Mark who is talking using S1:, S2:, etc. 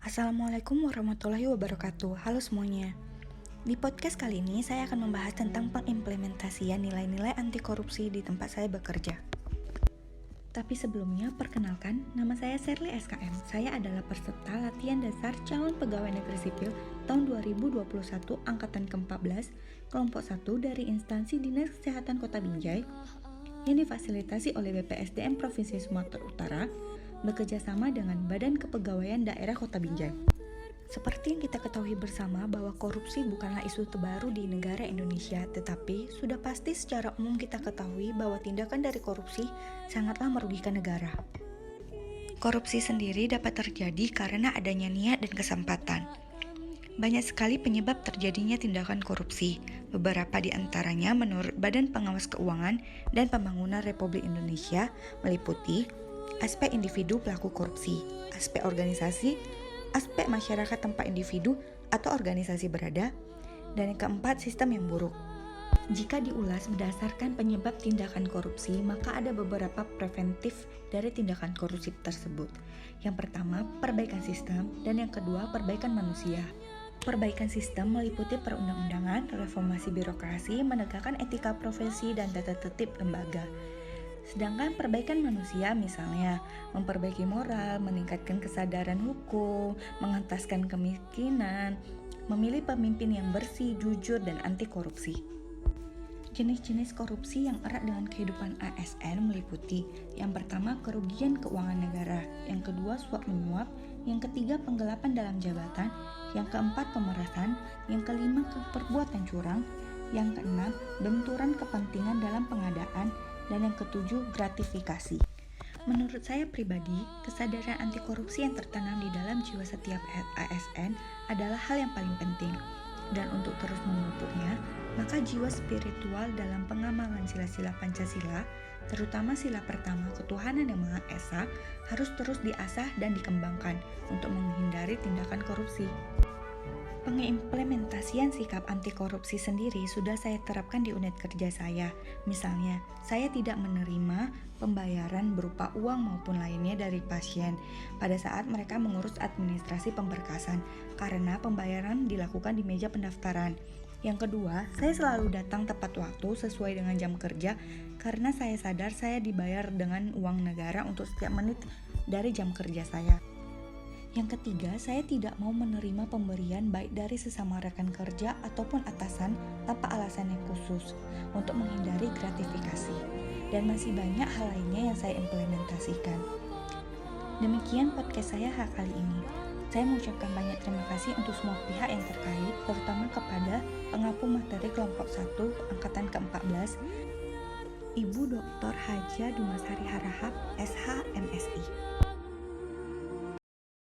S1: Assalamualaikum warahmatullahi wabarakatuh. Halo semuanya. Di podcast kali ini saya akan membahas tentang pengimplementasian nilai-nilai anti korupsi di tempat saya bekerja. Tapi sebelumnya, perkenalkan, nama saya Sherly SKM. Saya adalah peserta latihan dasar calon pegawai negeri sipil tahun 2021 angkatan ke-14, kelompok 1 dari instansi Dinas Kesehatan Kota Binjai yang difasilitasi oleh BPSDM Provinsi Sumatera Utara bekerjasama dengan Badan Kepegawaian Daerah Kota Binjai. Seperti yang kita ketahui bersama bahwa korupsi bukanlah isu terbaru di negara Indonesia, tetapi sudah pasti secara umum kita ketahui bahwa tindakan dari korupsi sangatlah merugikan negara. Korupsi sendiri dapat terjadi karena adanya niat dan kesempatan. Banyak sekali penyebab terjadinya tindakan korupsi. Beberapa di antaranya menurut Badan Pengawas Keuangan dan Pembangunan Republik Indonesia meliputi aspek individu pelaku korupsi, aspek organisasi, aspek masyarakat tempat individu atau organisasi berada, dan yang keempat, sistem yang buruk. Jika diulas berdasarkan penyebab tindakan korupsi, maka ada beberapa preventif dari tindakan korupsi tersebut. Yang pertama, perbaikan sistem, dan yang kedua, perbaikan manusia. Perbaikan sistem meliputi perundang-undangan, reformasi birokrasi, menegakkan etika profesi, dan tata tertib lembaga. Sedangkan perbaikan manusia misalnya memperbaiki moral, meningkatkan kesadaran hukum, mengentaskan kemiskinan, memilih pemimpin yang bersih, jujur, dan anti korupsi. Jenis-jenis korupsi yang erat dengan kehidupan ASN meliputi yang pertama kerugian keuangan negara, yang kedua suap menyuap, yang ketiga penggelapan dalam jabatan, yang keempat pemerasan, yang kelima perbuatan curang, yang keenam benturan kepentingan dalam pengadaan, dan yang ketujuh gratifikasi. Menurut saya pribadi, kesadaran anti korupsi yang tertanam di dalam jiwa setiap ASN adalah hal yang paling penting. Dan untuk terus memupuknya, maka jiwa spiritual dalam pengamalan sila-sila Pancasila, terutama sila pertama ketuhanan yang Maha Esa, harus terus diasah dan dikembangkan untuk menghindari tindakan korupsi. Pengimplementasian sikap anti korupsi sendiri sudah saya terapkan di unit kerja saya. Misalnya, saya tidak menerima pembayaran berupa uang maupun lainnya dari pasien pada saat mereka mengurus administrasi pemberkasan, karena pembayaran dilakukan di meja pendaftaran. Yang kedua, saya selalu datang tepat waktu sesuai dengan jam kerja karena saya sadar saya dibayar dengan uang negara untuk setiap menit dari jam kerja saya. Yang ketiga, saya tidak mau menerima pemberian baik dari sesama rekan kerja ataupun atasan tanpa alasan yang khusus untuk menghindari gratifikasi. Dan masih banyak hal lainnya yang saya implementasikan. Demikian podcast saya kali ini. Saya mengucapkan banyak terima kasih untuk semua pihak yang terkait, terutama kepada pengampu materi kelompok 1 angkatan ke-14, Ibu Dr. Haja Dumasari Harahap, SH, MSI.